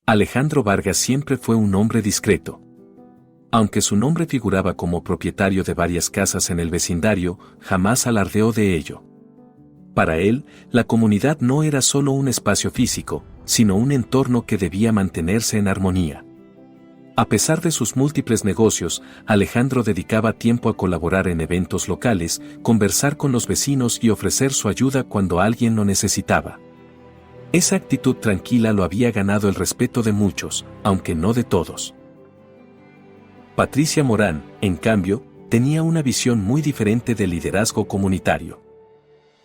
Alejandro Vargas siempre fue un hombre discreto. Aunque su nombre figuraba como propietario de varias casas en el vecindario, jamás alardeó de ello. Para él, la comunidad no era solo un espacio físico, sino un entorno que debía mantenerse en armonía. A pesar de sus múltiples negocios, Alejandro dedicaba tiempo a colaborar en eventos locales, conversar con los vecinos y ofrecer su ayuda cuando alguien lo necesitaba. Esa actitud tranquila lo había ganado el respeto de muchos, aunque no de todos. Patricia Morán, en cambio, tenía una visión muy diferente del liderazgo comunitario.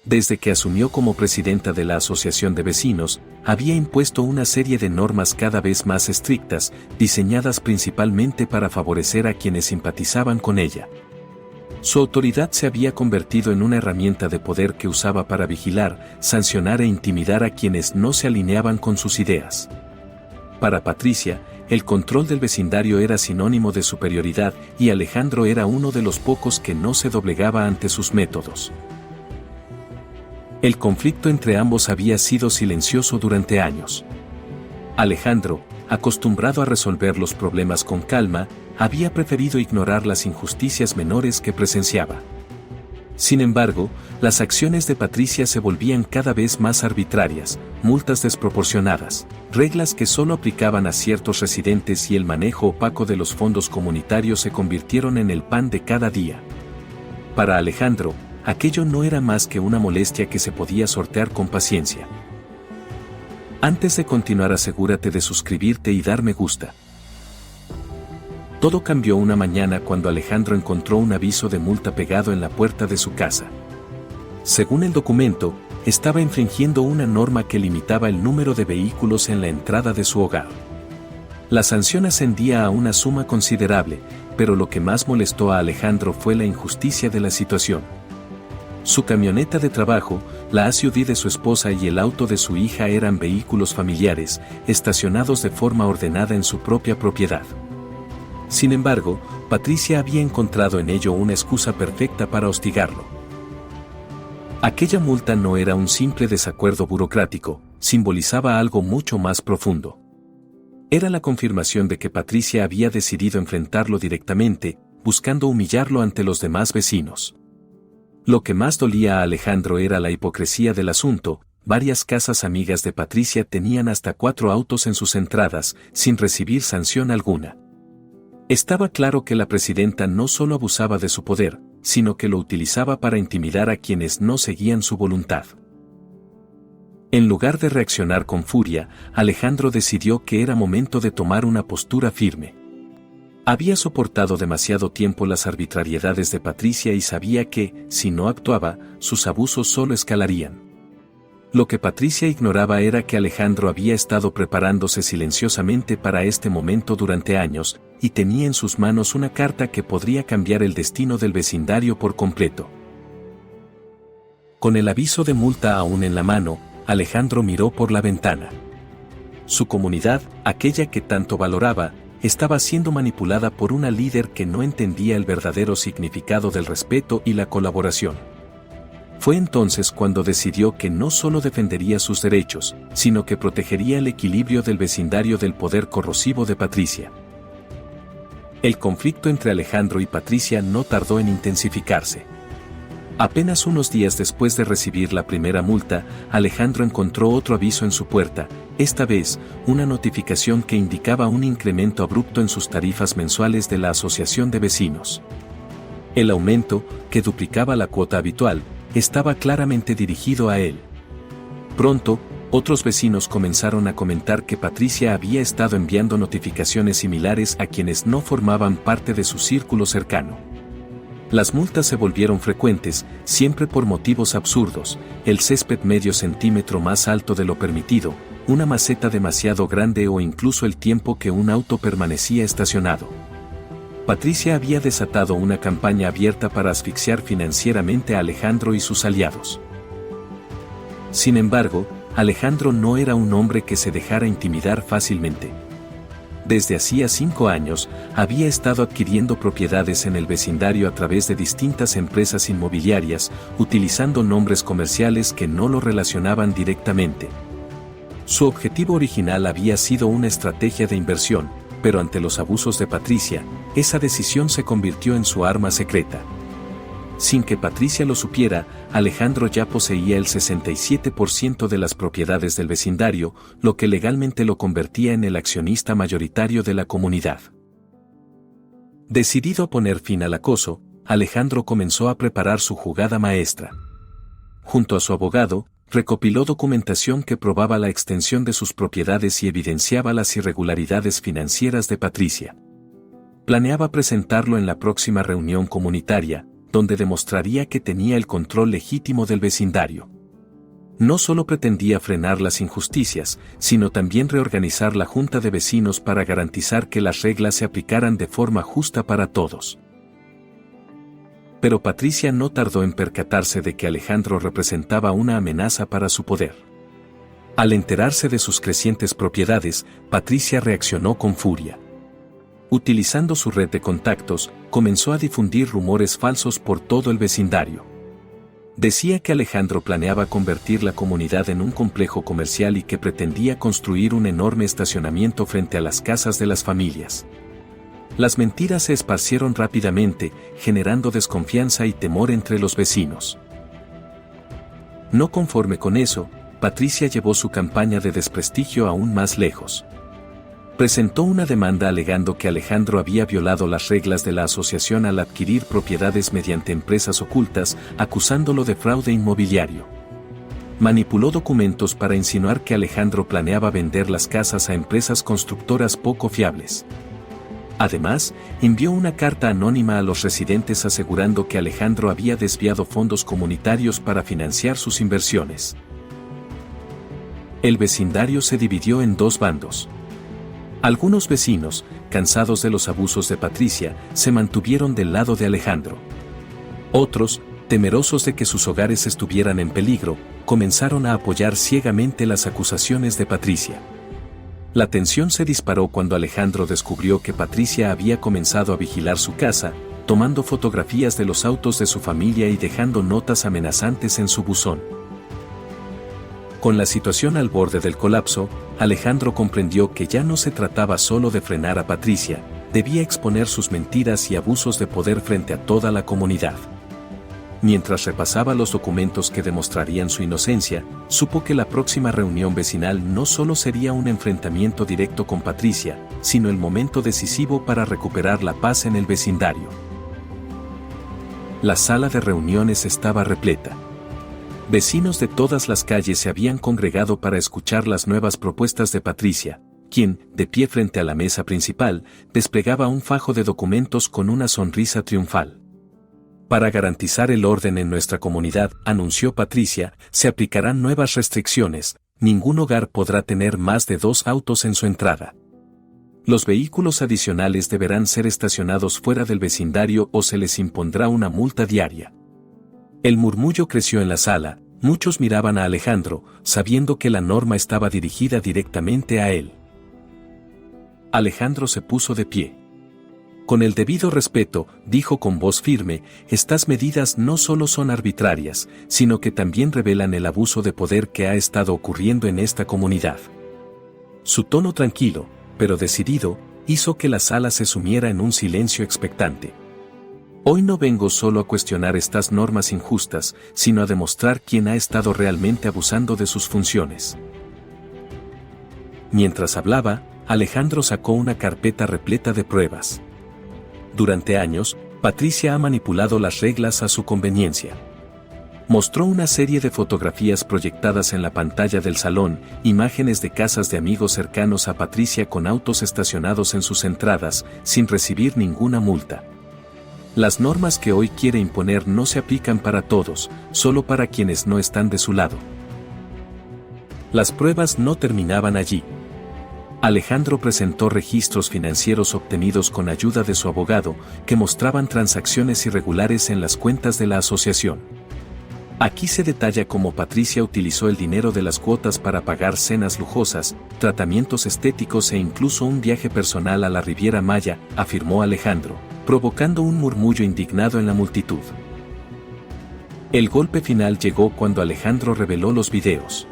Desde que asumió como presidenta de la Asociación de Vecinos, había impuesto una serie de normas cada vez más estrictas, diseñadas principalmente para favorecer a quienes simpatizaban con ella. Su autoridad se había convertido en una herramienta de poder que usaba para vigilar, sancionar e intimidar a quienes no se alineaban con sus ideas. Para Patricia, el control del vecindario era sinónimo de superioridad y Alejandro era uno de los pocos que no se doblegaba ante sus métodos. El conflicto entre ambos había sido silencioso durante años. Alejandro, acostumbrado a resolver los problemas con calma, había preferido ignorar las injusticias menores que presenciaba. Sin embargo, las acciones de Patricia se volvían cada vez más arbitrarias, multas desproporcionadas, reglas que solo aplicaban a ciertos residentes y el manejo opaco de los fondos comunitarios se convirtieron en el pan de cada día. Para Alejandro, aquello no era más que una molestia que se podía sortear con paciencia. Antes de continuar, asegúrate de suscribirte y dar me gusta. Todo cambió una mañana cuando Alejandro encontró un aviso de multa pegado en la puerta de su casa. Según el documento, estaba infringiendo una norma que limitaba el número de vehículos en la entrada de su hogar. La sanción ascendía a una suma considerable, pero lo que más molestó a Alejandro fue la injusticia de la situación. Su camioneta de trabajo, la SUV de su esposa y el auto de su hija eran vehículos familiares, estacionados de forma ordenada en su propia propiedad. Sin embargo, Patricia había encontrado en ello una excusa perfecta para hostigarlo. Aquella multa no era un simple desacuerdo burocrático, simbolizaba algo mucho más profundo. Era la confirmación de que Patricia había decidido enfrentarlo directamente, buscando humillarlo ante los demás vecinos. Lo que más dolía a Alejandro era la hipocresía del asunto. Varias casas amigas de Patricia tenían hasta 4 autos en sus entradas, sin recibir sanción alguna. Estaba claro que la presidenta no solo abusaba de su poder, sino que lo utilizaba para intimidar a quienes no seguían su voluntad. En lugar de reaccionar con furia, Alejandro decidió que era momento de tomar una postura firme. Había soportado demasiado tiempo las arbitrariedades de Patricia y sabía que, si no actuaba, sus abusos solo escalarían. Lo que Patricia ignoraba era que Alejandro había estado preparándose silenciosamente para este momento durante años, y tenía en sus manos una carta que podría cambiar el destino del vecindario por completo. Con el aviso de multa aún en la mano, Alejandro miró por la ventana. Su comunidad, aquella que tanto valoraba, estaba siendo manipulada por una líder que no entendía el verdadero significado del respeto y la colaboración. Fue entonces cuando decidió que no solo defendería sus derechos, sino que protegería el equilibrio del vecindario del poder corrosivo de Patricia. El conflicto entre Alejandro y Patricia no tardó en intensificarse. Apenas unos días después de recibir la primera multa, Alejandro encontró otro aviso en su puerta, esta vez, una notificación que indicaba un incremento abrupto en sus tarifas mensuales de la Asociación de Vecinos. El aumento, que duplicaba la cuota habitual, estaba claramente dirigido a él. Pronto, otros vecinos comenzaron a comentar que Patricia había estado enviando notificaciones similares a quienes no formaban parte de su círculo cercano. Las multas se volvieron frecuentes, siempre por motivos absurdos: el césped medio centímetro más alto de lo permitido, una maceta demasiado grande o incluso el tiempo que un auto permanecía estacionado. Patricia había desatado una campaña abierta para asfixiar financieramente a Alejandro y sus aliados. Sin embargo, Alejandro no era un hombre que se dejara intimidar fácilmente. Desde hacía 5 años, había estado adquiriendo propiedades en el vecindario a través de distintas empresas inmobiliarias, utilizando nombres comerciales que no lo relacionaban directamente. Su objetivo original había sido una estrategia de inversión, pero ante los abusos de Patricia, esa decisión se convirtió en su arma secreta. Sin que Patricia lo supiera, Alejandro ya poseía el 67% de las propiedades del vecindario, lo que legalmente lo convertía en el accionista mayoritario de la comunidad. Decidido a poner fin al acoso, Alejandro comenzó a preparar su jugada maestra. Junto a su abogado, recopiló documentación que probaba la extensión de sus propiedades y evidenciaba las irregularidades financieras de Patricia. Planeaba presentarlo en la próxima reunión comunitaria, donde demostraría que tenía el control legítimo del vecindario. No solo pretendía frenar las injusticias, sino también reorganizar la junta de vecinos para garantizar que las reglas se aplicaran de forma justa para todos. Pero Patricia no tardó en percatarse de que Alejandro representaba una amenaza para su poder. Al enterarse de sus crecientes propiedades, Patricia reaccionó con furia. Utilizando su red de contactos, comenzó a difundir rumores falsos por todo el vecindario. Decía que Alejandro planeaba convertir la comunidad en un complejo comercial y que pretendía construir un enorme estacionamiento frente a las casas de las familias. Las mentiras se esparcieron rápidamente, generando desconfianza y temor entre los vecinos. No conforme con eso, Patricia llevó su campaña de desprestigio aún más lejos. Presentó una demanda alegando que Alejandro había violado las reglas de la asociación al adquirir propiedades mediante empresas ocultas, acusándolo de fraude inmobiliario. Manipuló documentos para insinuar que Alejandro planeaba vender las casas a empresas constructoras poco fiables. Además, envió una carta anónima a los residentes asegurando que Alejandro había desviado fondos comunitarios para financiar sus inversiones. El vecindario se dividió en dos bandos. Algunos vecinos, cansados de los abusos de Patricia, se mantuvieron del lado de Alejandro. Otros, temerosos de que sus hogares estuvieran en peligro, comenzaron a apoyar ciegamente las acusaciones de Patricia. La tensión se disparó cuando Alejandro descubrió que Patricia había comenzado a vigilar su casa, tomando fotografías de los autos de su familia y dejando notas amenazantes en su buzón. Con la situación al borde del colapso, Alejandro comprendió que ya no se trataba solo de frenar a Patricia, debía exponer sus mentiras y abusos de poder frente a toda la comunidad. Mientras repasaba los documentos que demostrarían su inocencia, supo que la próxima reunión vecinal no solo sería un enfrentamiento directo con Patricia, sino el momento decisivo para recuperar la paz en el vecindario. La sala de reuniones estaba repleta. Vecinos de todas las calles se habían congregado para escuchar las nuevas propuestas de Patricia, quien, de pie frente a la mesa principal, desplegaba un fajo de documentos con una sonrisa triunfal. Para garantizar el orden en nuestra comunidad, anunció Patricia, se aplicarán nuevas restricciones, ningún hogar podrá tener más de 2 autos en su entrada. Los vehículos adicionales deberán ser estacionados fuera del vecindario o se les impondrá una multa diaria. El murmullo creció en la sala, muchos miraban a Alejandro, sabiendo que la norma estaba dirigida directamente a él. Alejandro se puso de pie. Con el debido respeto, dijo con voz firme, estas medidas no solo son arbitrarias, sino que también revelan el abuso de poder que ha estado ocurriendo en esta comunidad. Su tono tranquilo, pero decidido, hizo que la sala se sumiera en un silencio expectante. Hoy no vengo solo a cuestionar estas normas injustas, sino a demostrar quién ha estado realmente abusando de sus funciones. Mientras hablaba, Alejandro sacó una carpeta repleta de pruebas. Durante años, Patricia ha manipulado las reglas a su conveniencia. Mostró una serie de fotografías proyectadas en la pantalla del salón, imágenes de casas de amigos cercanos a Patricia con autos estacionados en sus entradas, sin recibir ninguna multa. Las normas que hoy quiere imponer no se aplican para todos, solo para quienes no están de su lado. Las pruebas no terminaban allí. Alejandro presentó registros financieros obtenidos con ayuda de su abogado, que mostraban transacciones irregulares en las cuentas de la asociación. Aquí se detalla cómo Patricia utilizó el dinero de las cuotas para pagar cenas lujosas, tratamientos estéticos e incluso un viaje personal a la Riviera Maya, afirmó Alejandro, provocando un murmullo indignado en la multitud. El golpe final llegó cuando Alejandro reveló los videos.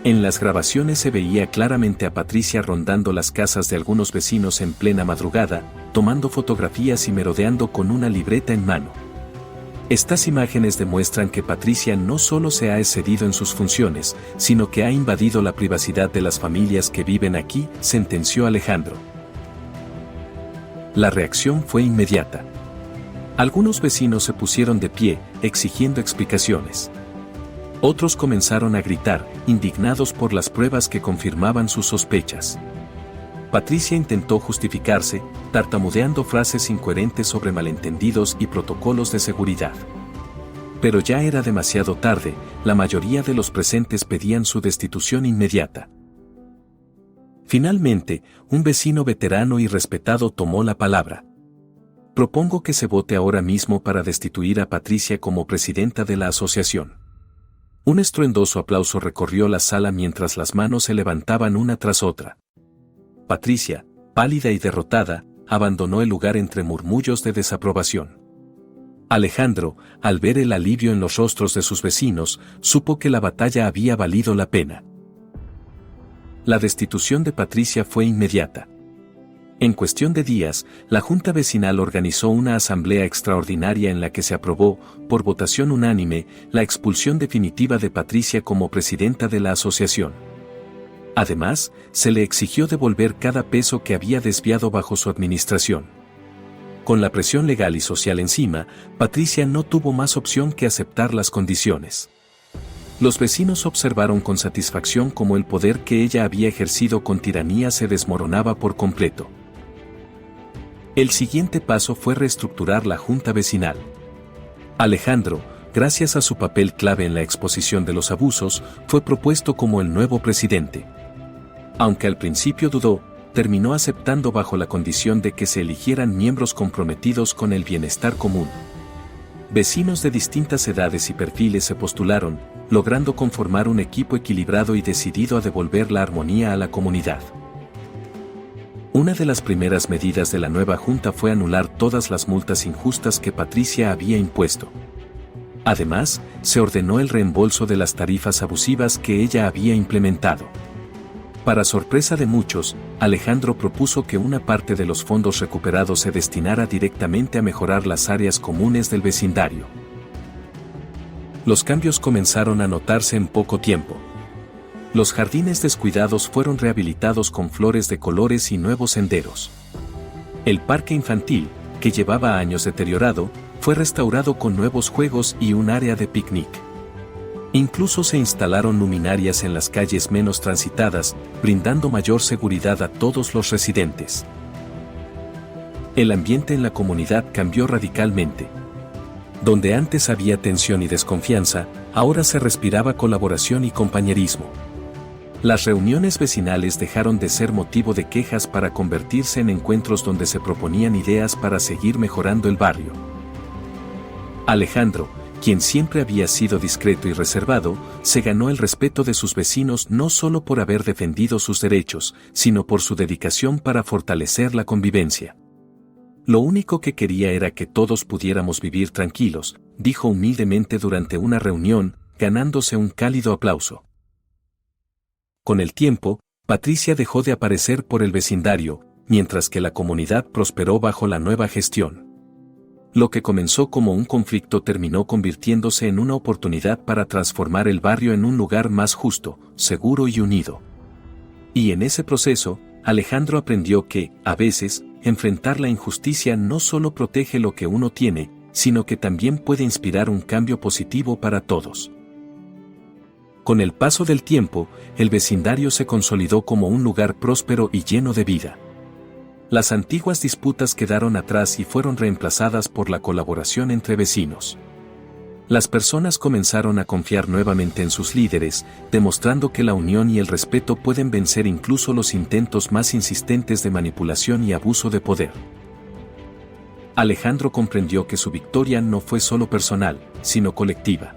En las grabaciones se veía claramente a Patricia rondando las casas de algunos vecinos en plena madrugada, tomando fotografías y merodeando con una libreta en mano. Estas imágenes demuestran que Patricia no solo se ha excedido en sus funciones, sino que ha invadido la privacidad de las familias que viven aquí, sentenció Alejandro. La reacción fue inmediata. Algunos vecinos se pusieron de pie, exigiendo explicaciones. Otros comenzaron a gritar, indignados por las pruebas que confirmaban sus sospechas. Patricia intentó justificarse, tartamudeando frases incoherentes sobre malentendidos y protocolos de seguridad. Pero ya era demasiado tarde, la mayoría de los presentes pedían su destitución inmediata. Finalmente, un vecino veterano y respetado tomó la palabra. Propongo que se vote ahora mismo para destituir a Patricia como presidenta de la asociación. Un estruendoso aplauso recorrió la sala mientras las manos se levantaban una tras otra. Patricia, pálida y derrotada, abandonó el lugar entre murmullos de desaprobación. Alejandro, al ver el alivio en los rostros de sus vecinos, supo que la batalla había valido la pena. La destitución de Patricia fue inmediata. En cuestión de días, la Junta Vecinal organizó una asamblea extraordinaria en la que se aprobó, por votación unánime, la expulsión definitiva de Patricia como presidenta de la asociación. Además, se le exigió devolver cada peso que había desviado bajo su administración. Con la presión legal y social encima, Patricia no tuvo más opción que aceptar las condiciones. Los vecinos observaron con satisfacción cómo el poder que ella había ejercido con tiranía se desmoronaba por completo. El siguiente paso fue reestructurar la Junta Vecinal. Alejandro, gracias a su papel clave en la exposición de los abusos, fue propuesto como el nuevo presidente. Aunque al principio dudó, terminó aceptando bajo la condición de que se eligieran miembros comprometidos con el bienestar común. Vecinos de distintas edades y perfiles se postularon, logrando conformar un equipo equilibrado y decidido a devolver la armonía a la comunidad. Una de las primeras medidas de la nueva junta fue anular todas las multas injustas que Patricia había impuesto. Además, se ordenó el reembolso de las tarifas abusivas que ella había implementado. Para sorpresa de muchos, Alejandro propuso que una parte de los fondos recuperados se destinara directamente a mejorar las áreas comunes del vecindario. Los cambios comenzaron a notarse en poco tiempo. Los jardines descuidados fueron rehabilitados con flores de colores y nuevos senderos. El parque infantil, que llevaba años deteriorado, fue restaurado con nuevos juegos y un área de picnic. Incluso se instalaron luminarias en las calles menos transitadas, brindando mayor seguridad a todos los residentes. El ambiente en la comunidad cambió radicalmente. Donde antes había tensión y desconfianza, ahora se respiraba colaboración y compañerismo. Las reuniones vecinales dejaron de ser motivo de quejas para convertirse en encuentros donde se proponían ideas para seguir mejorando el barrio. Alejandro, quien siempre había sido discreto y reservado, se ganó el respeto de sus vecinos no solo por haber defendido sus derechos, sino por su dedicación para fortalecer la convivencia. Lo único que quería era que todos pudiéramos vivir tranquilos, dijo humildemente durante una reunión, ganándose un cálido aplauso. Con el tiempo, Patricia dejó de aparecer por el vecindario, mientras que la comunidad prosperó bajo la nueva gestión. Lo que comenzó como un conflicto terminó convirtiéndose en una oportunidad para transformar el barrio en un lugar más justo, seguro y unido. Y en ese proceso, Alejandro aprendió que, a veces, enfrentar la injusticia no solo protege lo que uno tiene, sino que también puede inspirar un cambio positivo para todos. Con el paso del tiempo, el vecindario se consolidó como un lugar próspero y lleno de vida. Las antiguas disputas quedaron atrás y fueron reemplazadas por la colaboración entre vecinos. Las personas comenzaron a confiar nuevamente en sus líderes, demostrando que la unión y el respeto pueden vencer incluso los intentos más insistentes de manipulación y abuso de poder. Alejandro comprendió que su victoria no fue solo personal, sino colectiva.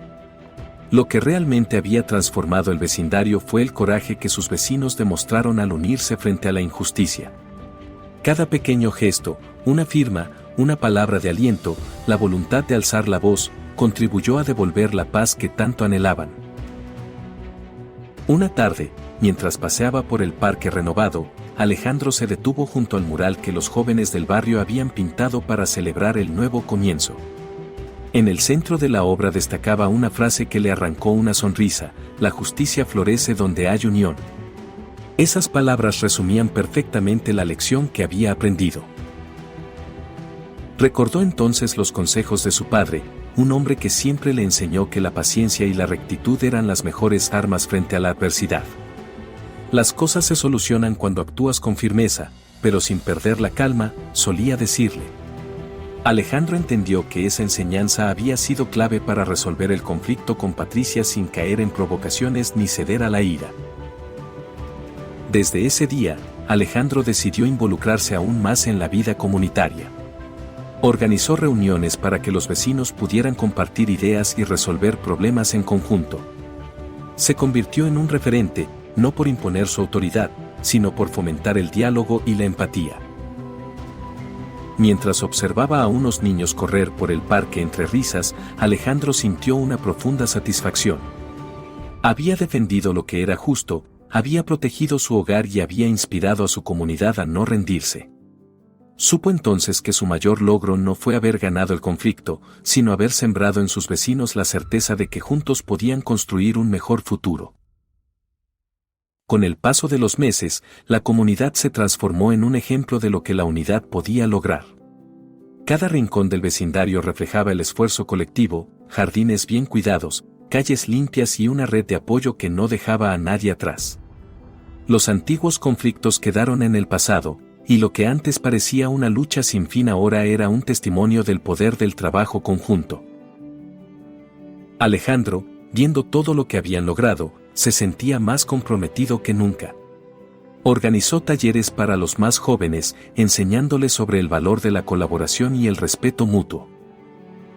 Lo que realmente había transformado el vecindario fue el coraje que sus vecinos demostraron al unirse frente a la injusticia. Cada pequeño gesto, una firma, una palabra de aliento, la voluntad de alzar la voz, contribuyó a devolver la paz que tanto anhelaban. Una tarde, mientras paseaba por el parque renovado, Alejandro se detuvo junto al mural que los jóvenes del barrio habían pintado para celebrar el nuevo comienzo. En el centro de la obra destacaba una frase que le arrancó una sonrisa: la justicia florece donde hay unión. Esas palabras resumían perfectamente la lección que había aprendido. Recordó entonces los consejos de su padre, un hombre que siempre le enseñó que la paciencia y la rectitud eran las mejores armas frente a la adversidad. Las cosas se solucionan cuando actúas con firmeza, pero sin perder la calma, solía decirle. Alejandro entendió que esa enseñanza había sido clave para resolver el conflicto con Patricia sin caer en provocaciones ni ceder a la ira. Desde ese día, Alejandro decidió involucrarse aún más en la vida comunitaria. Organizó reuniones para que los vecinos pudieran compartir ideas y resolver problemas en conjunto. Se convirtió en un referente, no por imponer su autoridad, sino por fomentar el diálogo y la empatía. Mientras observaba a unos niños correr por el parque entre risas, Alejandro sintió una profunda satisfacción. Había defendido lo que era justo, había protegido su hogar y había inspirado a su comunidad a no rendirse. Supo entonces que su mayor logro no fue haber ganado el conflicto, sino haber sembrado en sus vecinos la certeza de que juntos podían construir un mejor futuro. Con el paso de los meses, la comunidad se transformó en un ejemplo de lo que la unidad podía lograr. Cada rincón del vecindario reflejaba el esfuerzo colectivo: jardines bien cuidados, calles limpias y una red de apoyo que no dejaba a nadie atrás. Los antiguos conflictos quedaron en el pasado, y lo que antes parecía una lucha sin fin ahora era un testimonio del poder del trabajo conjunto. Alejandro, viendo todo lo que habían logrado, se sentía más comprometido que nunca. Organizó talleres para los más jóvenes, enseñándoles sobre el valor de la colaboración y el respeto mutuo.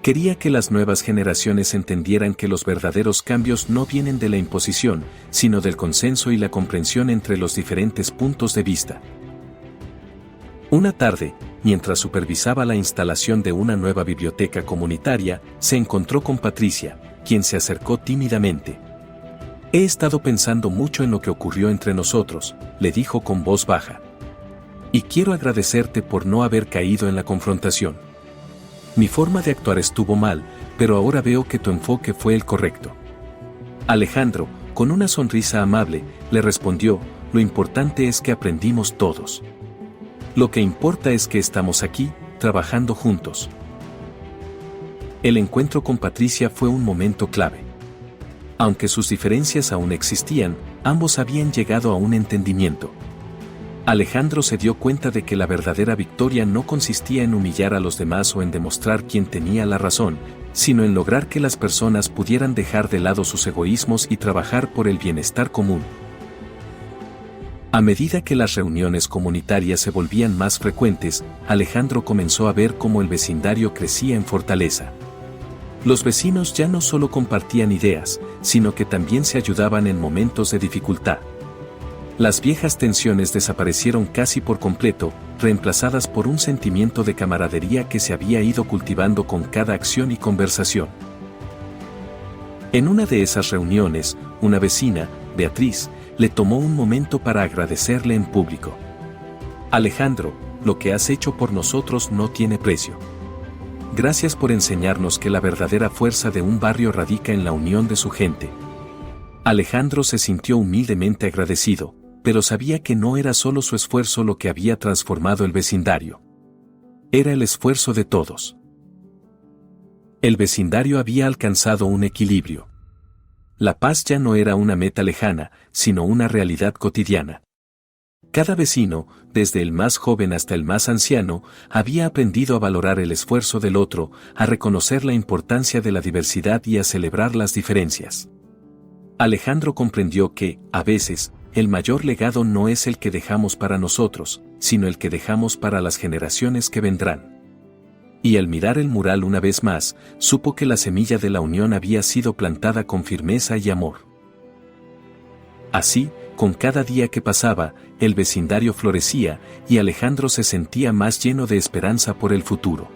Quería que las nuevas generaciones entendieran que los verdaderos cambios no vienen de la imposición, sino del consenso y la comprensión entre los diferentes puntos de vista. Una tarde, mientras supervisaba la instalación de una nueva biblioteca comunitaria, se encontró con Patricia, quien se acercó tímidamente. «He estado pensando mucho en lo que ocurrió entre nosotros», le dijo con voz baja. «Y quiero agradecerte por no haber caído en la confrontación. Mi forma de actuar estuvo mal, pero ahora veo que tu enfoque fue el correcto». Alejandro, con una sonrisa amable, le respondió: «Lo importante es que aprendimos todos. Lo que importa es que estamos aquí, trabajando juntos». El encuentro con Patricia fue un momento clave. Aunque sus diferencias aún existían, ambos habían llegado a un entendimiento. Alejandro se dio cuenta de que la verdadera victoria no consistía en humillar a los demás o en demostrar quién tenía la razón, sino en lograr que las personas pudieran dejar de lado sus egoísmos y trabajar por el bienestar común. A medida que las reuniones comunitarias se volvían más frecuentes, Alejandro comenzó a ver cómo el vecindario crecía en fortaleza. Los vecinos ya no solo compartían ideas, sino que también se ayudaban en momentos de dificultad. Las viejas tensiones desaparecieron casi por completo, reemplazadas por un sentimiento de camaradería que se había ido cultivando con cada acción y conversación. En una de esas reuniones, una vecina, Beatriz, le tomó un momento para agradecerle en público. «Alejandro, lo que has hecho por nosotros no tiene precio. Gracias por enseñarnos que la verdadera fuerza de un barrio radica en la unión de su gente». Alejandro se sintió humildemente agradecido, pero sabía que no era solo su esfuerzo lo que había transformado el vecindario. Era el esfuerzo de todos. El vecindario había alcanzado un equilibrio. La paz ya no era una meta lejana, sino una realidad cotidiana. Cada vecino, desde el más joven hasta el más anciano, había aprendido a valorar el esfuerzo del otro, a reconocer la importancia de la diversidad y a celebrar las diferencias. Alejandro comprendió que, a veces, el mayor legado no es el que dejamos para nosotros, sino el que dejamos para las generaciones que vendrán. Y al mirar el mural una vez más, supo que la semilla de la unión había sido plantada con firmeza y amor. Así, con cada día que pasaba, el vecindario florecía, y Alejandro se sentía más lleno de esperanza por el futuro.